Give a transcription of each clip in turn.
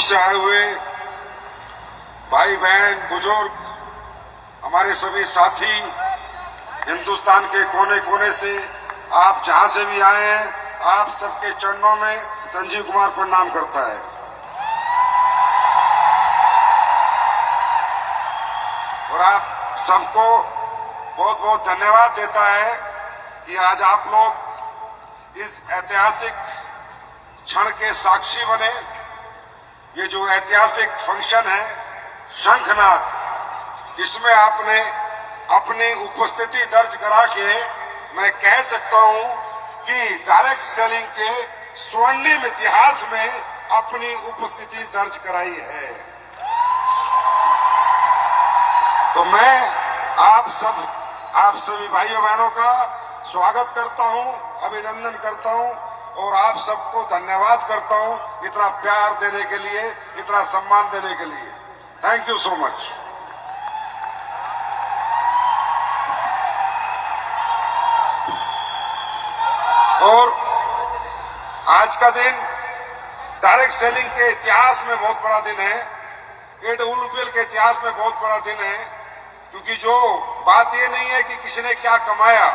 दूर से आए हुए भाई बहन बुजुर्ग, हमारे सभी साथी, हिंदुस्तान के कोने कोने से आप जहां से भी आए हैं, आप सबके चरणों में संजीव कुमार प्रणाम करता है। और आप सबको बहुत बहुत धन्यवाद देता है कि आज आप लोग इस ऐतिहासिक क्षण के साक्षी बने। ये जो ऐतिहासिक फंक्शन है शंखनाद, इसमें आपने अपनी उपस्थिति दर्ज करा के मैं कह सकता हूं कि डायरेक्ट सेलिंग के स्वर्णिम इतिहास में अपनी उपस्थिति दर्ज कराई है। तो मैं आप सभी भाइयों बहनों का स्वागत करता हूं, अभिनंदन करता हूं और आप सबको धन्यवाद करता हूं इतना प्यार देने के लिए, इतना सम्मान देने के लिए। Thank you so much. और आज का दिन डायरेक्ट सेलिंग के इतिहास में बहुत बड़ा दिन है, एडब्ल्यूपीएल के इतिहास में बहुत बड़ा दिन है, क्योंकि जो बात ये नहीं है कि किसी ने क्या कमाया,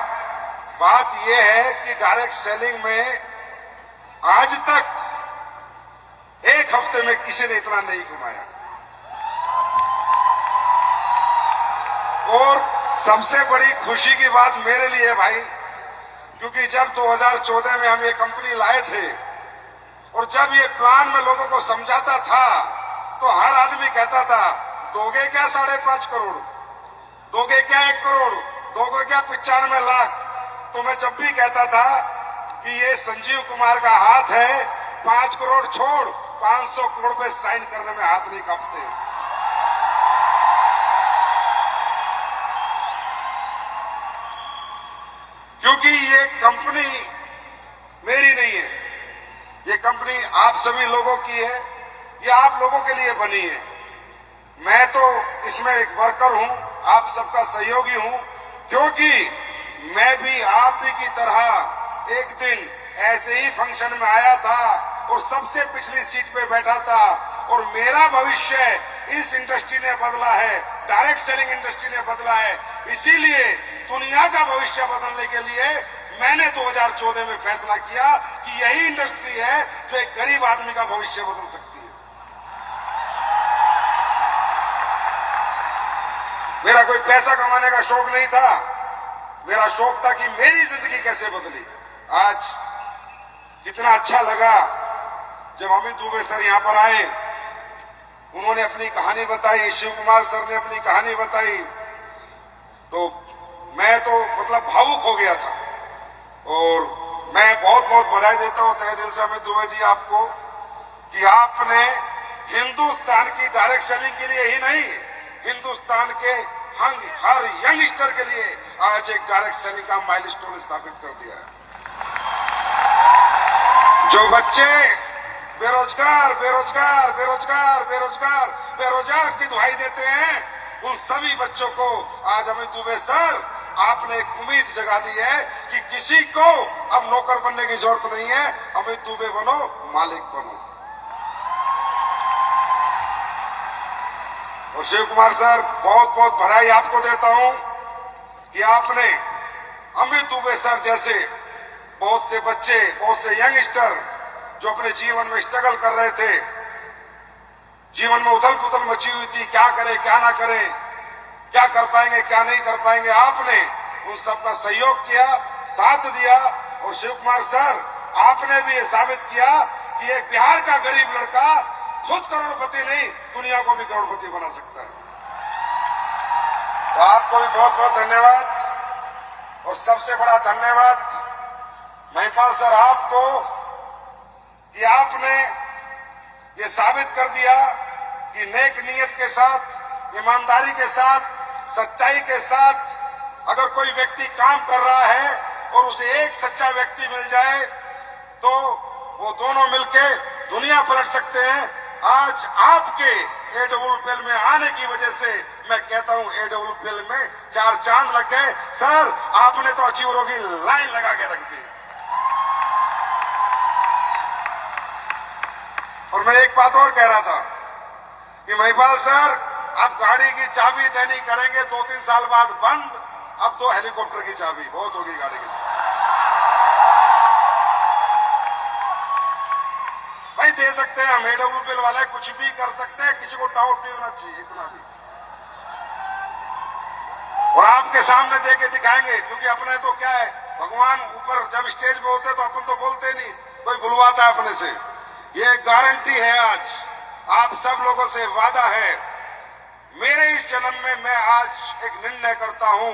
बात ये है कि डायरेक्ट सेलिंग में आज तक एक हफ्ते में किसी ने इतना नहीं कमाया। और सबसे बड़ी खुशी की बात मेरे लिए है भाई, क्योंकि जब 2014 में हम ये कंपनी लाए थे और जब ये प्लान में लोगों को समझाता था तो हर आदमी कहता था दोगे क्या 5.5 करोड़, दोगे क्या 1 करोड़, दोगे क्या 95 लाख। तो मैं जब भी कहता था कि ये संजीव कुमार का हाथ है, 5 करोड़ छोड़ 500 करोड़ पे साइन करने में हाथ नहीं कांपते। क्योंकि ये कंपनी मेरी नहीं है, ये कंपनी आप सभी लोगों की है, ये आप लोगों के लिए बनी है। मैं तो इसमें एक वर्कर हूं, आप सबका सहयोगी हूं, क्योंकि मैं भी आप ही की तरह एक दिन ऐसे ही फंक्शन में आया था और सबसे पिछली सीट पे बैठा था और मेरा भविष्य इस इंडस्ट्री ने बदला है, डायरेक्ट सेलिंग इंडस्ट्री ने बदला है। इसीलिए दुनिया का भविष्य बदलने के लिए मैंने 2014 में फैसला किया कि यही इंडस्ट्री है जो एक गरीब आदमी का भविष्य बदल सकती है। मेरा कोई पैसा कमाने का शौक नहीं था, मेरा शौक था कि मेरी जिंदगी कैसे बदली। आज कितना अच्छा लगा जब अमित दुबे सर यहां पर आए, उन्होंने अपनी कहानी बताई, शिव कुमार सर ने अपनी कहानी बताई, तो मैं तो मतलब भावुक हो गया था। और मैं बहुत बहुत बधाई देता हूं तहे दिल से अमित दुबे जी आपको कि आपने हिंदुस्तान की डायरेक्ट सेलिंग के लिए ही नहीं, हिंदुस्तान के हर यंगस्टर के लिए आज एक डायरेक्ट सेलिंग का माइलस्टोन स्थापित कर दिया है। जो बच्चे बेरोजगार बेरोजगार बेरोजगार बेरोजगार बेरोजगार की दुहाई देते हैं, उन सभी बच्चों को आज अमित दुबे सर आपने एक उम्मीद जगा दी है कि किसी को अब नौकर बनने की जरूरत नहीं है, अमित दुबे बनो, मालिक बनो। और शिव कुमार सर बहुत बहुत बधाई आपको देता हूं कि आपने अमित दुबे सर जैसे बहुत से बच्चे, बहुत से यंगस्टर जो अपने जीवन में स्ट्रगल कर रहे थे, जीवन में उथल पुथल मची हुई थी, क्या करें क्या ना करें, क्या कर पाएंगे क्या नहीं कर पाएंगे, आपने उन सबका सहयोग किया, साथ दिया। और शिव कुमार सर आपने भी ये साबित किया कि एक बिहार का गरीब लड़का खुद करोड़पति नहीं, दुनिया को भी करोड़पति बना सकता है। तो आपको भी बहुत बहुत धन्यवाद। और सबसे बड़ा धन्यवाद महिपाल सर आपको कि आपने ये साबित कर दिया कि नेक नीयत के साथ, ईमानदारी के साथ, सच्चाई के साथ अगर कोई व्यक्ति काम कर रहा है और उसे एक सच्चा व्यक्ति मिल जाए तो वो दोनों मिलके दुनिया पलट सकते हैं। आज आपके एडब्ल्यूपीएल में आने की वजह से मैं कहता हूं एडब्ल्यूपीएल में 4 चांद लग गए। सर आपने तो अचीवरों की लाइन लगा के रख दी। और मैं एक बात और कह रहा था कि महिपाल सर, अब गाड़ी की चाबी देनी करेंगे 2-3 साल बाद बंद, अब तो हेलीकॉप्टर की चाबी बहुत होगी गाड़ी की चाबी। भाई दे सकते हैं हम, एडब्ल्यूपीएल वाले कुछ भी कर सकते हैं, किसी को डाउट नहीं होना चाहिए इतना भी। और आपके सामने दे के दिखाएंगे, क्योंकि अपने तो क्या है, भगवान ऊपर जब स्टेज पे होते तो अपन तो बोलते नहीं, कोई बुलवाता है अपने से। ये गारंटी है, आज आप सब लोगों से वादा है, मेरे इस जन्म में मैं आज एक निर्णय करता हूं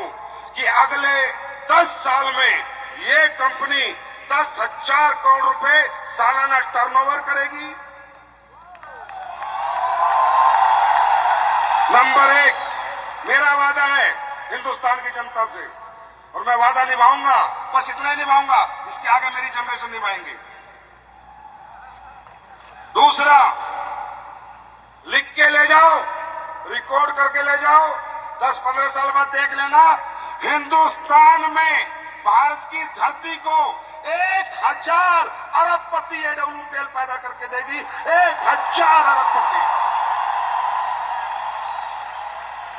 कि अगले 10 साल में ये कंपनी 10,000 करोड़ रुपए सालाना टर्नओवर करेगी। नंबर 1 मेरा वादा है हिंदुस्तान की जनता से, और मैं वादा निभाऊंगा, बस इतना ही निभाऊंगा, इसके आगे मेरी जनरेशन निभाएंगे। दूसरा, लिख के ले जाओ, रिकॉर्ड करके ले जाओ, 10-15 साल बाद देख लेना, हिंदुस्तान में भारत की धरती को 1,000 अरबपति एडब्ल्यूपीएल पैदा करके देगी। 1,000 अरबपति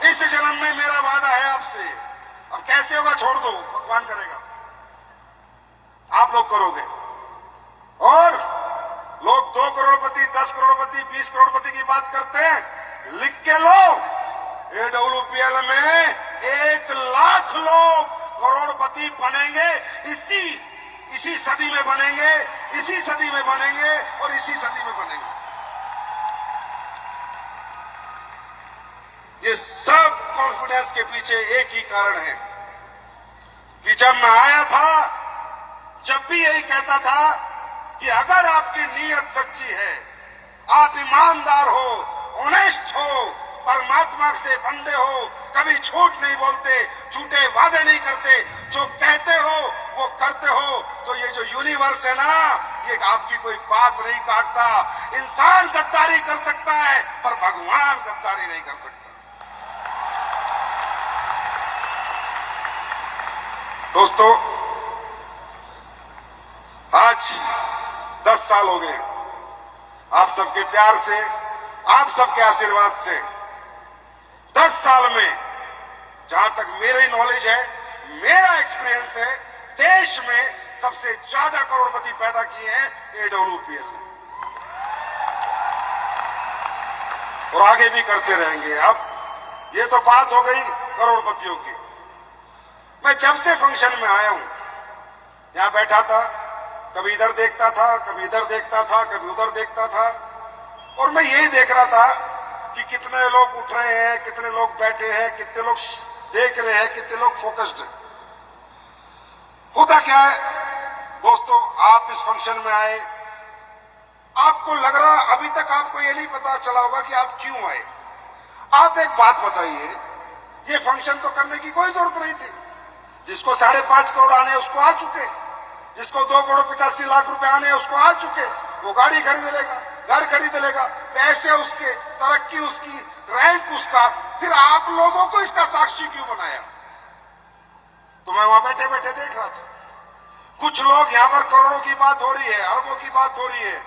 इस जन्म में मेरा वादा है आपसे। अब कैसे होगा छोड़ दो, भगवान करेगा, आप लोग करोगे। और लोग 2 करोड़पति, 10 करोड़पति, 20 करोड़पति की बात करते हैं, लिख के लो, एडब्ल्यूपीएल में 1 लाख लोग करोड़पति बनेंगे। इसी सदी में बनेंगे, इसी सदी में बनेंगे और इसी सदी में बनेंगे। ये सब कॉन्फिडेंस के पीछे एक ही कारण है कि जब मैं आया था, जब भी यही कहता था कि अगर आपकी नीयत सच्ची है, आप ईमानदार हो, ऑनेस्ट हो, परमात्मा से बंधे हो, कभी झूठ नहीं बोलते, झूठे वादे नहीं करते, जो कहते हो वो करते हो, तो ये जो यूनिवर्स है ना, ये आपकी कोई बात नहीं काटता। इंसान गद्दारी कर सकता है पर भगवान गद्दारी नहीं कर सकता। दोस्तों, आज 10 साल हो गए, आप सबके प्यार से, आप सबके आशीर्वाद से 10 साल में, जहां तक मेरी नॉलेज है, मेरा एक्सपीरियंस है, देश में सबसे ज्यादा करोड़पति पैदा किए हैं एडब्ल्यूपीएल ने, और आगे भी करते रहेंगे। अब ये तो बात हो गई करोड़पतियों की। मैं जब से फंक्शन में आया हूं, यहां बैठा था, कभी इधर देखता था, कभी इधर देखता था, कभी उधर देखता था, और मैं यही देख रहा था कि कितने लोग उठ रहे हैं, कितने लोग बैठे हैं, कितने लोग देख रहे हैं, कितने लोग फोकस्ड हैं। होता क्या है दोस्तों, आप इस फंक्शन में आए, आपको लग रहा, अभी तक आपको ये नहीं पता चला होगा कि आप क्यों आए। आप एक बात बताइए, ये फंक्शन तो करने की कोई जरूरत नहीं थी। जिसको 5.5 करोड़ आने उसको आ चुके, जिसको 2 करोड़ 85 लाख रुपए आने उसको आ चुके, वो गाड़ी खरीद लेगा, घर खरीद लेगा, पैसे उसके, तरक्की उसकी, रैंक उसका। फिर आप लोगों को इसका साक्षी क्यों बनाया? तो मैं वहां बैठे बैठे देख रहा था, कुछ लोग यहां पर करोड़ों की बात हो रही है, अरबों की बात हो रही है,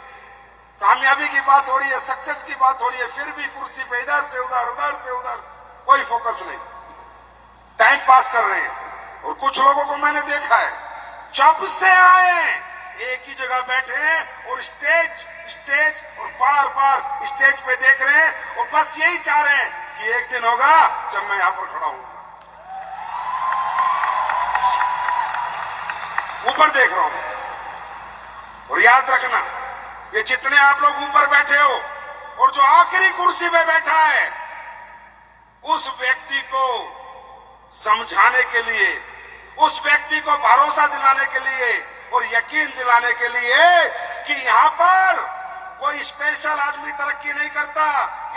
कामयाबी की बात हो रही है, सक्सेस की बात हो रही है, फिर भी कुर्सी पे इधर से उधर, उधर से उधर, कोई फोकस नहीं, टाइम पास कर रहे हैं। और कुछ लोगों को मैंने देखा है, जब से आए एक ही जगह बैठे हैं और स्टेज और बार बार स्टेज पे देख रहे हैं, और बस यही चाह रहे हैं कि एक दिन होगा जब मैं यहां पर खड़ा होऊंगा। ऊपर देख रहा हूं, और याद रखना, ये जितने आप लोग ऊपर बैठे हो और जो आखिरी कुर्सी पे बैठा है, उस व्यक्ति को समझाने के लिए, उस व्यक्ति को भरोसा दिलाने के लिए और यकीन दिलाने के लिए कि यहां पर कोई स्पेशल आदमी तरक्की नहीं करता,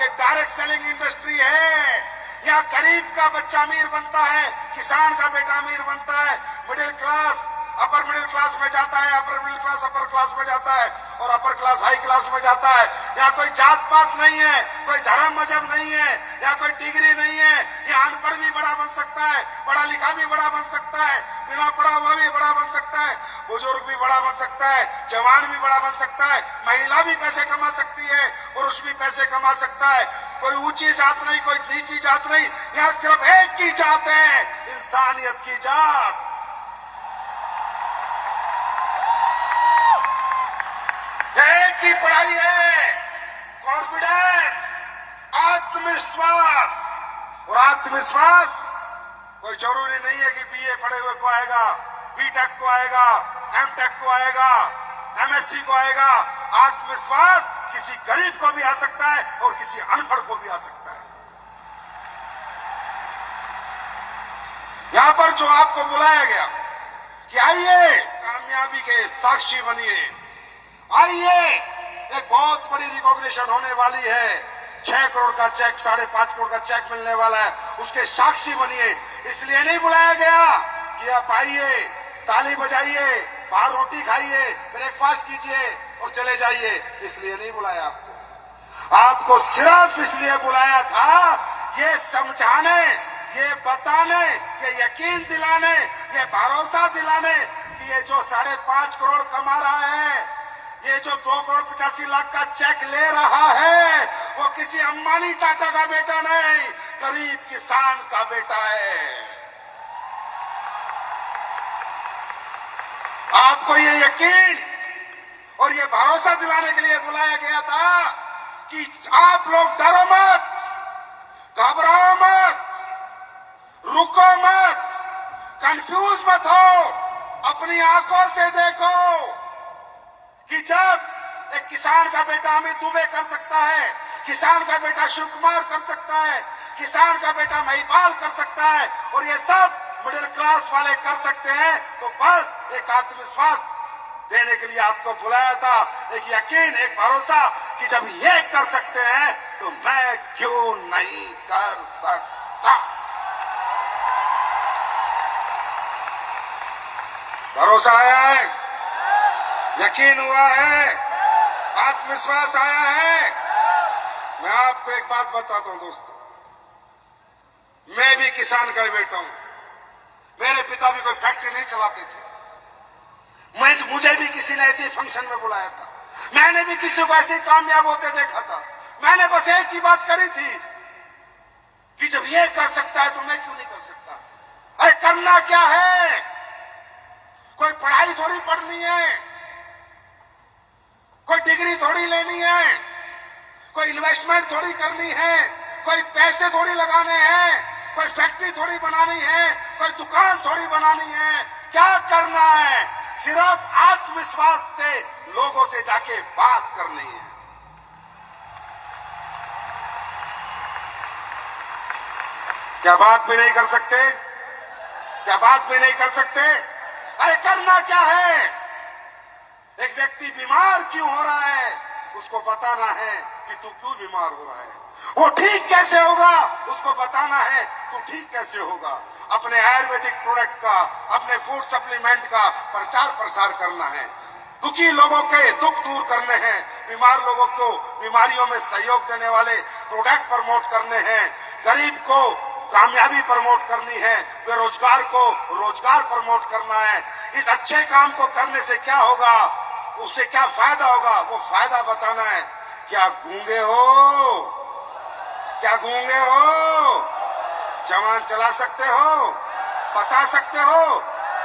ये डायरेक्ट सेलिंग इंडस्ट्री है। यहाँ गरीब का बच्चा अमीर बनता है, किसान का बेटा अमीर बनता है, middle class upper middle class में जाता है, upper middle class upper class में जाता है और अपर क्लास हाई क्लास में जाता है। यहाँ कोई जात पात नहीं है, कोई धर्म मजहब नहीं है, यहाँ कोई डिग्री नहीं है। यहाँ अनपढ़ भी बड़ा बन सकता है, पढ़ा लिखा भी बड़ा बन सकता है, बिना पढ़ा हुआ भी बड़ा बन सकता है, बुजुर्ग भी बड़ा बन सकता है, जवान भी बड़ा बन सकता है, महिला भी पैसे कमा सकती है, पुरुष भी पैसे कमा सकता है। कोई ऊंची जात नहीं, कोई नीची जात नहीं, यहाँ सिर्फ एक की जात है, इंसानियत की जात। एक ही पढ़ाई है, कॉन्फिडेंस, आत्मविश्वास। और आत्मविश्वास कोई जरूरी नहीं है कि बीए पढ़े हुए को आएगा, बीटेक को आएगा, एमटेक को आएगा, एमएससी को आएगा। आत्मविश्वास किसी गरीब को भी आ सकता है और किसी अनपढ़ को भी आ सकता है। यहां पर जो आपको बुलाया गया कि आइए कामयाबी के साक्षी बनिए, आइए एक बहुत बड़ी रिकॉग्निशन होने वाली है, 6 करोड़ का चेक, 5.5 करोड़ का चेक मिलने वाला है, उसके साक्षी बनिए। इसलिए नहीं बुलाया गया कि आप आइए, ताली बजाइए, बाहर रोटी खाइए, ब्रेकफास्ट कीजिए और चले जाइए, इसलिए नहीं बुलाया आपको। आपको सिर्फ इसलिए बुलाया था ये समझाने, ये बताने, ये यकीन दिलाने, ये भरोसा दिलाने कि ये जो 5.5 करोड़ कमा रहा है, ये जो 2 करोड़ 85 लाख का चेक ले रहा है, वो किसी अंबानी टाटा का बेटा नहीं, गरीब किसान का बेटा है। आपको ये यकीन और ये भरोसा दिलाने के लिए बुलाया गया था कि आप लोग डरो मत, घबराओ मत, रुको मत, कंफ्यूज मत हो, अपनी आंखों से देखो कि जब एक किसान का बेटा अमित दुबे कर सकता है, किसान का बेटा शिव कुमार कर सकता है, किसान का बेटा महिपाल कर सकता है और ये सब मिडिल क्लास वाले कर सकते हैं, तो बस एक आत्मविश्वास देने के लिए आपको बुलाया था, एक यकीन, एक भरोसा कि जब ये कर सकते हैं तो मैं क्यों नहीं कर सकता। भरोसा आया है, यकीन हुआ है, आत्मविश्वास आया है। मैं आपको एक बात बताता हूं दोस्तों, मैं भी किसान का बेटा हूं, मेरे पिता भी कोई फैक्ट्री नहीं चलाते थे, मुझे भी किसी ने ऐसे फंक्शन में बुलाया था, मैंने भी किसी को ऐसे कामयाब होते देखा था। मैंने बस एक ही बात करी थी कि जब ये कर सकता है तो मैं क्यों नहीं कर सकता। अरे करना क्या है, कोई पढ़ाई थोड़ी पढ़नी है, कोई डिग्री थोड़ी लेनी है, कोई इन्वेस्टमेंट थोड़ी करनी है, कोई पैसे थोड़ी लगाने हैं, कोई फैक्ट्री थोड़ी बनानी है, कोई दुकान थोड़ी बनानी है। क्या करना है, सिर्फ आत्मविश्वास से लोगों से जाके बात करनी है। क्या बात भी नहीं कर सकते, क्या बात भी नहीं कर सकते। अरे करना क्या है, एक व्यक्ति बीमार क्यों हो रहा है उसको बताना है कि तू क्यों बीमार हो रहा है, वो ठीक कैसे होगा उसको बताना है तू ठीक कैसे होगा। अपने आयुर्वेदिक प्रोडक्ट का, अपने फूड सप्लीमेंट का प्रचार प्रसार करना है, दुखी लोगों के दुख दूर करने हैं, बीमार लोगों को बीमारियों में सहयोग देने वाले प्रोडक्ट प्रमोट करने हैं, गरीब को कामयाबी प्रमोट करनी है, बेरोजगार को रोजगार प्रमोट करना है। इस अच्छे काम को करने से क्या होगा, उससे क्या फायदा होगा, वो फायदा बताना है। क्या गूंगे हो, क्या गूंगे हो, जवान चला सकते हो, बता सकते हो,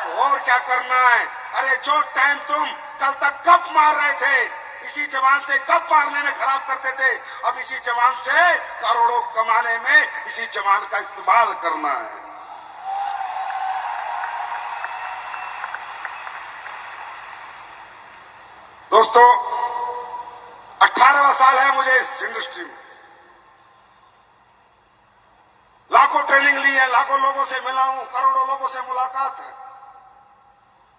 तो और क्या करना है। अरे जो टाइम तुम कल तक गप मार रहे थे, इसी जवान से गप मारने में खराब करते थे, अब इसी जवान से करोड़ों कमाने में इसी जवान का इस्तेमाल करना है। दोस्तों 18वां साल है मुझे इस इंडस्ट्री में, लाखों ट्रेनिंग ली है, लाखों लोगों से मिला हूं, करोड़ों लोगों से मुलाकात है।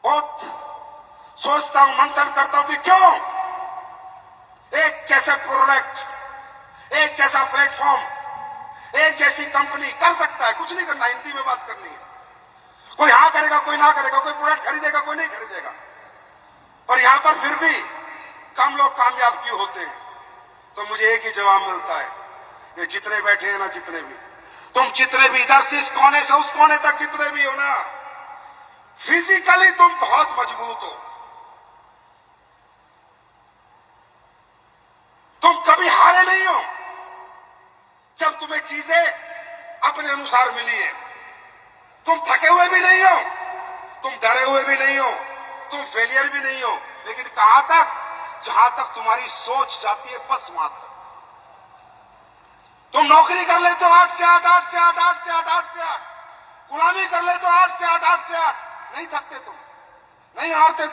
बहुत सोचता हूं, मंथन करता हूं कि क्यों एक जैसा प्रोडक्ट, एक जैसा प्लेटफॉर्म, एक जैसी कंपनी कर सकता है, कुछ नहीं करना, हिंदी में बात करनी है, कोई हाँ करेगा, कोई ना करेगा, कोई प्रोडक्ट खरीदेगा, कोई नहीं खरीदेगा। पर यहां पर फिर भी कम लोग कामयाब क्यों होते हैं? तो मुझे एक ही जवाब मिलता है, ये जितने बैठे हैं ना, जितने भी तुम, जितने भी इधर से इस कोने से उस कोने तक जितने भी हो ना, फिजिकली तुम बहुत मजबूत हो। तुम कभी हारे नहीं हो। जब तुम्हें चीजें अपने अनुसार मिली है, तुम थके हुए भी नहीं हो, तुम डरे हुए भी नहीं हो, तुम फेलियर भी नहीं हो, लेकिन कहां तक? जहां तक तुम्हारी सोच जाती है, बस वहां तक। तुम नौकरी कर लेते हो 8 से 8, 8 से 8, 8 से 8, 8 से 8, गुलामी कर लेते हो 8 से 8, 8 से 8, नहीं थकते तुम, नहीं हारते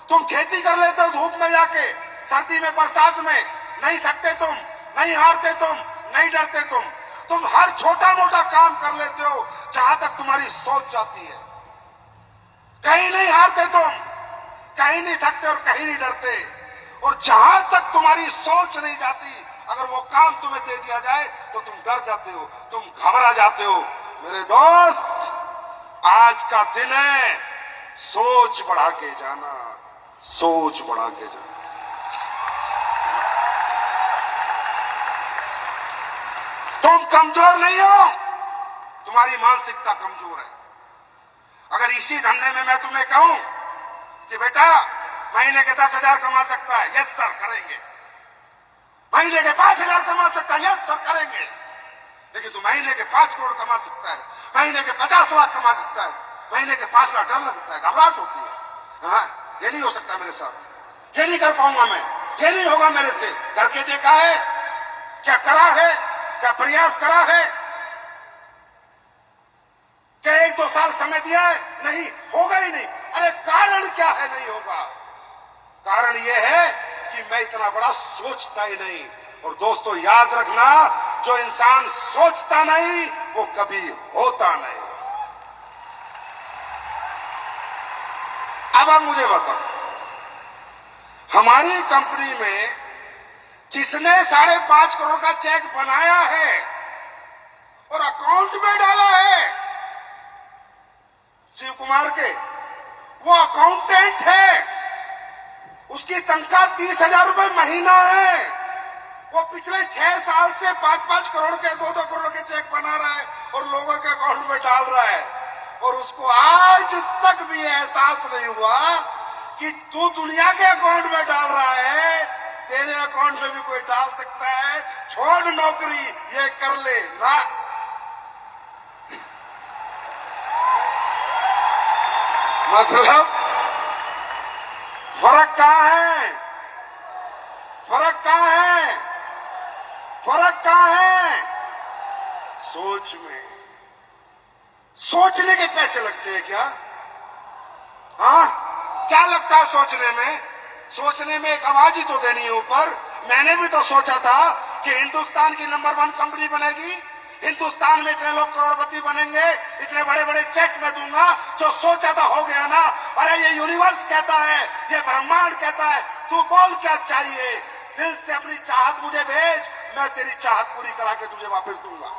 तुम खेती कर लेते हो धूप में जाके, सर्दी में, बरसात में, नहीं थकते तुम, नहीं हारते तुम, नहीं डरते तुम हर छोटा मोटा काम कर लेते हो जहां तक तुम्हारी सोच जाती है। कहीं नहीं हारते तुम, कहीं नहीं थकते और कहीं नहीं डरते। और जहां तक तुम्हारी सोच नहीं जाती, अगर वो काम तुम्हें दे दिया जाए तो तुम डर जाते हो, तुम घबरा जाते हो। मेरे दोस्त, आज का दिन है सोच बढ़ा के जाना, सोच बढ़ा के जाना। तुम कमजोर नहीं हो, तुम्हारी मानसिकता कमजोर है। अगर इसी धंधे में मैं तुम्हें कहूं कि बेटा महीने के 10,000 कमा सकता है, यस सर करेंगे। महीने के 5,000 कमा सकता है, यस सर करेंगे। लेकिन तू महीने के 5 करोड़ कमा सकता है, महीने के 50 लाख कमा सकता है, महीने के 5 लाख, डर लगता है, घबराहट होती है। हाँ, ये नहीं हो सकता मेरे साथ, ये नहीं कर पाऊंगा मैं, ये नहीं होगा मेरे से। करके देखा है? क्या करा है? क्या प्रयास करा है? क्या 1-2 साल समय दिया है? नहीं, होगा ही नहीं। अरे कारण क्या है नहीं होगा? कारण यह है कि मैं इतना बड़ा सोचता ही नहीं। और दोस्तों याद रखना, जो इंसान सोचता नहीं वो कभी होता नहीं। अब आप मुझे बताओ, हमारी कंपनी में जिसने 5.5 करोड़ का चेक बनाया है और अकाउंट में डाला है, शिव कुमार के, वो अकाउंटेंट है, उसकी तनख्वाह 30,000 रुपए महीना है। वो पिछले 6 साल से 5-5 करोड़ के, 2-2 करोड़ के चेक बना रहा है और लोगों के अकाउंट में डाल रहा है। और उसको आज तक भी एहसास नहीं हुआ कि तू दुनिया के अकाउंट में डाल रहा है, तेरे अकाउंट में भी कोई डाल सकता है। छोड़ नौकरी, ये कर ले ना। मतलब फर्क कहां है? फर्क कहां है? फर्क कहां है? सोच में। सोचने के पैसे लगते हैं क्या? हाँ, क्या लगता है सोचने में? सोचने में एक आवाज ही तो देनी है ऊपर। मैंने भी तो सोचा था कि हिंदुस्तान की नंबर 1 कंपनी बनेगी, हिंदुस्तान में इतने लोग करोड़पति बनेंगे, इतने बड़े बड़े चेक मैं दूंगा। जो सोचा था हो गया ना। अरे ये यूनिवर्स कहता है, ये ब्रह्मांड कहता है, तू बोल क्या चाहिए, दिल से अपनी चाहत मुझे भेज, मैं तेरी चाहत पूरी करा के तुझे वापस दूंगा।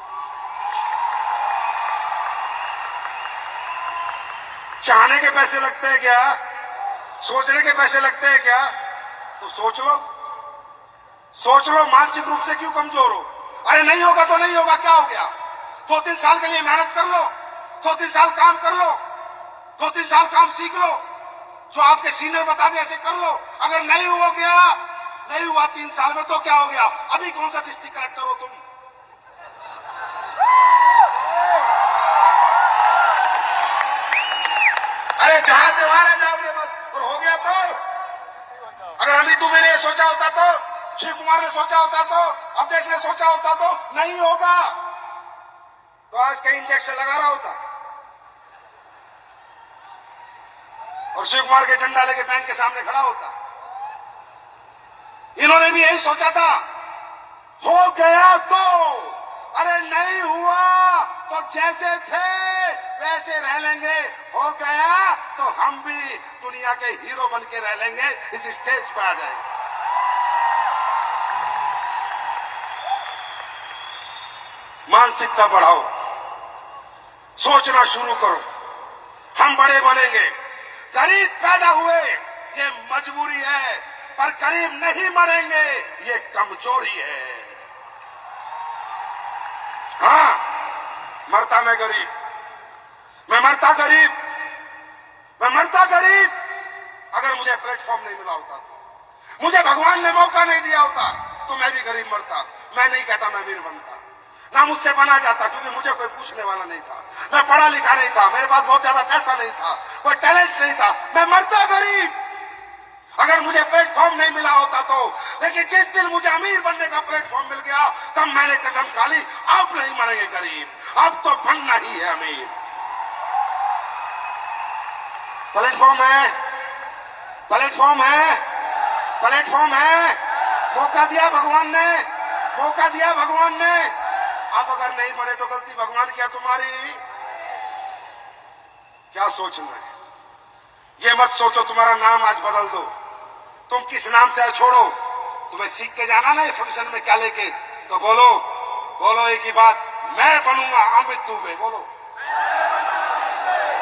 चाहने के पैसे लगते हैं क्या? सोचने के पैसे लगते हैं क्या? तो सोच लो, सोच लो। मानसिक रूप से क्यों कमजोर हो? अरे नहीं होगा तो नहीं होगा, क्या हो गया? 2-3 साल के लिए मेहनत कर लो, 2-3 साल काम कर लो, 2-3 साल काम सीख लो, जो आपके सीनियर बता दे ऐसे कर लो। अगर नहीं हो गया, नहीं हुआ 3 साल में, तो क्या हो गया? अभी कौन सा डिस्ट्रिक्ट कलेक्टर हो तुम? अरे जहां से वहां जाओगे बस। और हो गया तो? अगर अभी तू मैंने सोचा होता तो, शिव कुमार ने सोचा होता तो, अवधेश ने सोचा होता तो नहीं होगा, तो आज कहीं इंजेक्शन लगा रहा होता और शिव कुमार के डंडा लेके बैंक के सामने खड़ा होता। इन्होंने भी यही सोचा था। हो गया तो, अरे नहीं हुआ तो जैसे थे वैसे रह लेंगे, हो गया तो हम भी दुनिया के हीरो बन के रह लेंगे, इस स्टेज पे आ जाएंगे। मानसिकता बढ़ाओ, सोचना शुरू करो। हम बड़े बनेंगे। गरीब पैदा हुए ये मजबूरी है, पर गरीब नहीं मरेंगे ये कमजोरी है। हाँ, मरता मैं गरीब, मैं मरता गरीब, मैं मरता गरीब अगर मुझे प्लेटफॉर्म नहीं मिला होता तो, मुझे भगवान ने मौका नहीं दिया होता तो मैं भी गरीब मरता। मैं नहीं कहता मैं अमीर बनता, ना मुझसे बना जाता, क्योंकि मुझे कोई पूछने वाला नहीं था। मैं पढ़ा लिखा नहीं था, मेरे पास बहुत ज्यादा पैसा नहीं था, कोई टैलेंट नहीं था, मैं मरता गरीब अगर मुझे प्लेटफॉर्म नहीं मिला होता तो। लेकिन जिस दिन मुझे अमीर बनने का प्लेटफॉर्म मिल गया, तब मैंने कसम खा ली अब नहीं मरेंगे गरीब, अब तो बनना ही है अमीर। प्लेटफॉर्म है, प्लेटफॉर्म है, प्लेटफॉर्म है, मौका दिया भगवान ने, मौका दिया भगवान ने। अब अगर नहीं बने तो गलती भगवान की है तुम्हारी। क्या सोचना है, ये मत सोचो तुम्हारा नाम आज बदल दो, तुम किस नाम से छोड़ो। तुम्हें सीख के जाना ना ये फंक्शन में क्या लेके, तो बोलो, बोलो एक ही बात, मैं बनूंगा अमित दुबे। बोलो,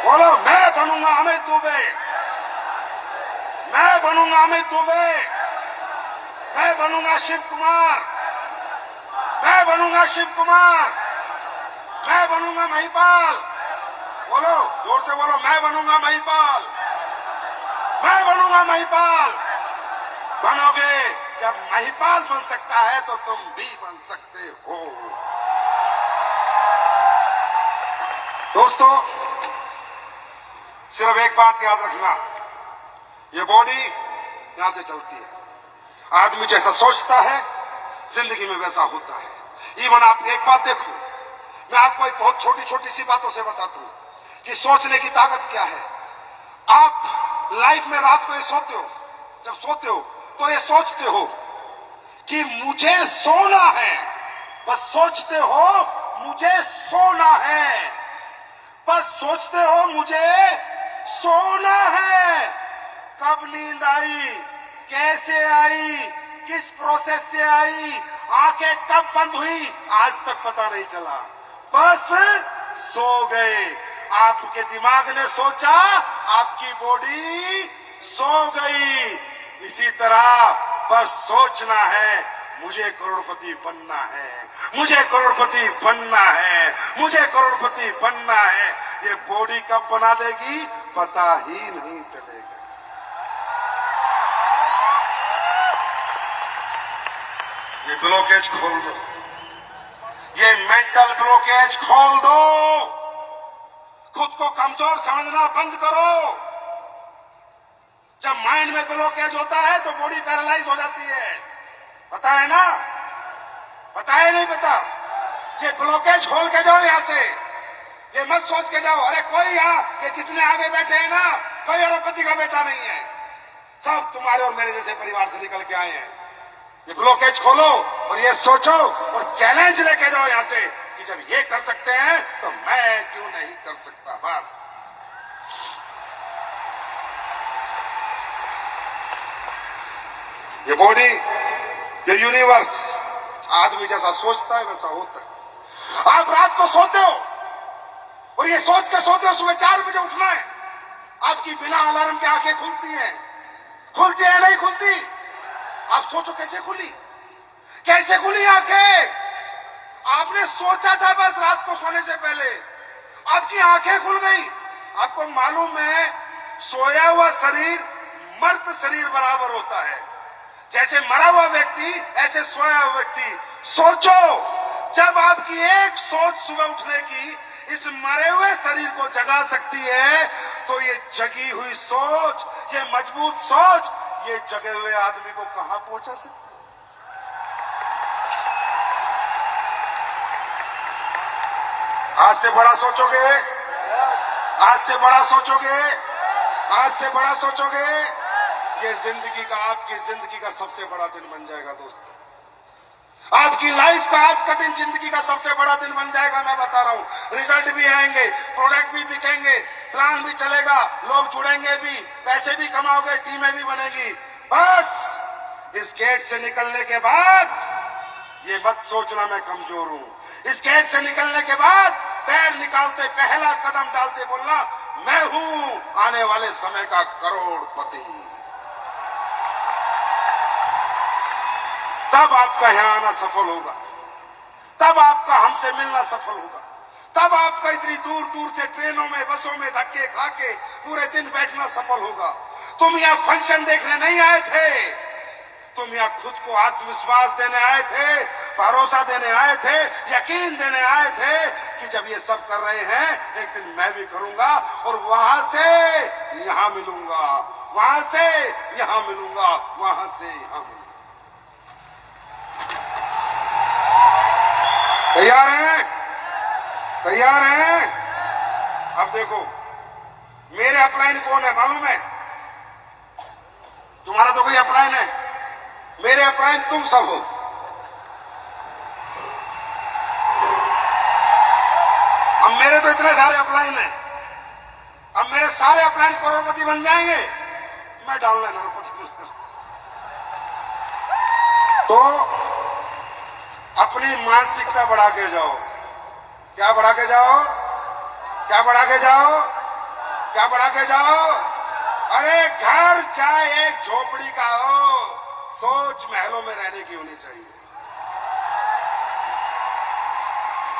बोलो, मैं बनूंगा अमित दुबे, मैं बनूंगा अमित दुबे, मैं बनूंगा शिव कुमार, मैं बनूंगा शिव कुमार, मैं बनूंगा महिपाल। बोलो, जोर से बोलो, मैं बनूंगा महिपाल, मैं बनूंगा महिपाल। बनोगे, जब महिपाल बन सकता है तो तुम भी बन सकते हो। दोस्तों, सिर्फ एक बात याद रखना, ये बॉडी यहां से चलती है, आदमी जैसा सोचता है जिंदगी में वैसा होता है। इवन आप एक बात देखो, मैं आपको एक बहुत छोटी छोटी सी बातों से बताता हूं कि सोचने की ताकत क्या है। आप लाइफ में रात को ये सोते हो, जब सोते हो तो ये सोचते हो कि मुझे सोना है, बस सोचते हो मुझे सोना है, बस सोचते हो मुझे सोना है। कब नींद आई, कैसे आई, किस प्रोसेस से आई, आंखें कब बंद हुई, आज तक पता नहीं चला, बस सो गए। आपके दिमाग ने सोचा, आपकी बॉडी सो गई। इसी तरह बस सोचना है, मुझे करोड़पति बनना है, मुझे करोड़पति बनना है, मुझे करोड़पति बनना है। ये बॉडी कब बना देगी पता ही नहीं चलेगा। ये ब्लॉकेज खोल दो, ये मेंटल ब्लॉकेज खोल दो, खुद को कमजोर समझना बंद करो। जब माइंड में ब्लॉकेज होता है तो बॉडी पैरालाइज हो जाती है, पता है ना, पता है नहीं पता। ये ब्लॉकेज खोल के जाओ यहां से, ये मत सोच के जाओ अरे कोई यहाँ, ये जितने आगे बैठे हैं ना, कोई अरबपति का बेटा नहीं है, सब तुम्हारे और मेरे जैसे परिवार से निकल के आए हैं। ये ब्लॉकेज खोलो और ये सोचो और चैलेंज लेके जाओ यहां से कि जब ये कर सकते हैं तो मैं क्यों नहीं कर सकता। बस ये बॉडी, ये यूनिवर्स आदमी जैसा सोचता है वैसा होता है। आप रात को सोते हो और ये सोच के सोते हो सुबह 4 बजे उठना है, आपकी बिना अलार्म के आंखें खुलती हैं, खुलती है नहीं खुलती? आप सोचो कैसे खुली, कैसे खुली आंखें? आपने सोचा था बस रात को सोने से पहले, आपकी आंखें खुल गई। आपको मालूम है सोया हुआ शरीर मर्त शरीर बराबर होता है, जैसे मरा हुआ व्यक्ति ऐसे सोया हुआ व्यक्ति। सोचो, जब आपकी एक सोच सुबह उठने की इस मरे हुए शरीर को जगा सकती है, तो ये जगी हुई सोच, ये मजबूत सोच, ये जगे हुए आदमी को कहां पहुंचा सकती है? आज से बड़ा सोचोगे, आज से बड़ा सोचोगे, आज से बड़ा सोचोगे, ये जिंदगी का, आपकी जिंदगी का सबसे बड़ा दिन बन जाएगा दोस्त। आपकी लाइफ का आज का दिन जिंदगी का सबसे बड़ा दिन बन जाएगा। मैं बता रहा हूं, रिजल्ट भी आएंगे, प्रोडक्ट भी बिकेंगे, प्लान भी चलेगा, लोग जुड़ेंगे भी, पैसे भी कमाओगे, टीमें भी बनेगी। बस इस गेट से निकलने के बाद ये मत सोचना मैं कमजोर हूं। इस गेट से निकलने के बाद पैर निकालते, पहला कदम डालते बोलना मैं हूं आने वाले समय का करोड़पति। तब आपका यहां आना सफल होगा, तब आपका हमसे मिलना सफल होगा, तब आपका इतनी दूर दूर से ट्रेनों में बसों में धक्के खा के पूरे दिन बैठना सफल होगा। तुम यहाँ फंक्शन देखने नहीं आए थे, तुम यहाँ खुद को आत्मविश्वास देने आए थे, भरोसा देने आए थे, यकीन देने आए थे कि जब ये सब कर रहे हैं एक दिन मैं भी करूंगा और वहां से यहां मिलूंगा, वहां से यहां मिलूंगा, वहां से यहां मिलूंगा। तैयार हैं? तैयार हैं? अब देखो मेरे अपलाइन कौन है मालूम है? तुम्हारा तो कोई अपलाइन है, मेरे अपलाइन तुम सब हो। अब मेरे तो इतने सारे अपलाइन हैं, अब मेरे सारे अपलाइन करोड़पति बन जाएंगे, मैं डालना नरोपति। तो अपनी मानसिकता बढ़ा के जाओ। क्या बढ़ा के जाओ? क्या बढ़ा के जाओ? क्या बढ़ा के जाओ? अरे घर चाहे एक झोपड़ी का हो, सोच महलों में रहने की होनी चाहिए।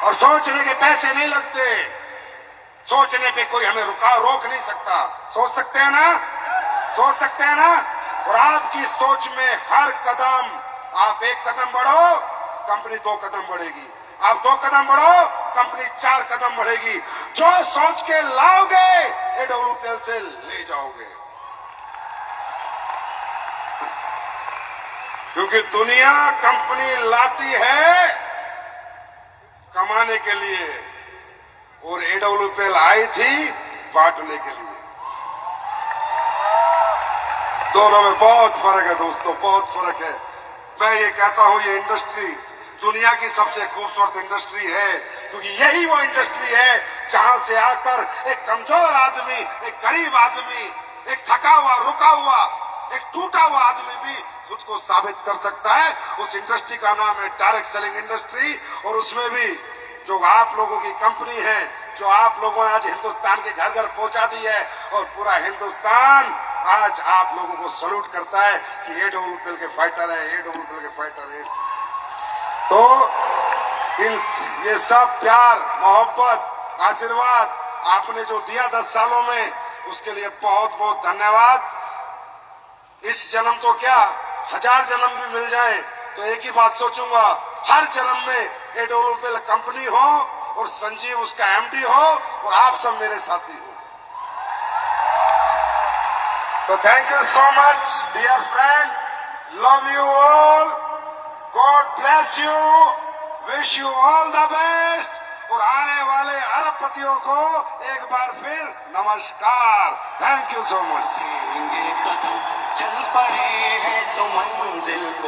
और सोचने के पैसे नहीं लगते, सोचने पे कोई हमें रोक नहीं सकता। सोच सकते हैं ना? सोच सकते हैं ना? और आपकी सोच में हर कदम, आप एक कदम बढ़ो कंपनी 2 कदम बढ़ेगी, आप 2 कदम बढ़ो कंपनी 4 कदम बढ़ेगी। जो सोच के लाओगे AWPL से ले जाओगे, क्योंकि दुनिया कंपनी लाती है कमाने के लिए और AWPL आई थी बांटने के लिए। दोनों में बहुत फर्क है दोस्तों, बहुत फर्क है। मैं ये कहता हूं ये इंडस्ट्री दुनिया की सबसे खूबसूरत इंडस्ट्री है, क्योंकि यही वो इंडस्ट्री है जहां से आकर एक कमजोर आदमी, एक गरीब आदमी, एक थका हुआ, रुका हुआ, एक टूटा हुआ आदमी भी खुद को साबित कर सकता है। उस इंडस्ट्री का नाम है डायरेक्ट सेलिंग इंडस्ट्री। और उसमें भी जो आप लोगों की कंपनी है, जो आप लोगों ने आज हिंदुस्तान के घर घर पहुंचा दी है, और पूरा हिंदुस्तान आज आप लोगों को सल्यूट करता है कि AWPL के फाइटर हैं, AWPL के फाइटर हैं। तो ये सब प्यार, मोहब्बत, आशीर्वाद आपने जो दिया 10 सालों में, उसके लिए बहुत बहुत धन्यवाद। इस जन्म तो क्या 1000 जन्म भी मिल जाए तो एक ही बात सोचूंगा, हर जन्म में AWPL कंपनी हो और संजीव उसका MD हो और आप सब मेरे साथी हो। तो thank you so much dear friend, love you all, God bless you, wish you all the best. और आने वाले अरबपतियों को एक बार फिर नमस्कार। Thank you so much. चल पड़े हैं तो मंजिल को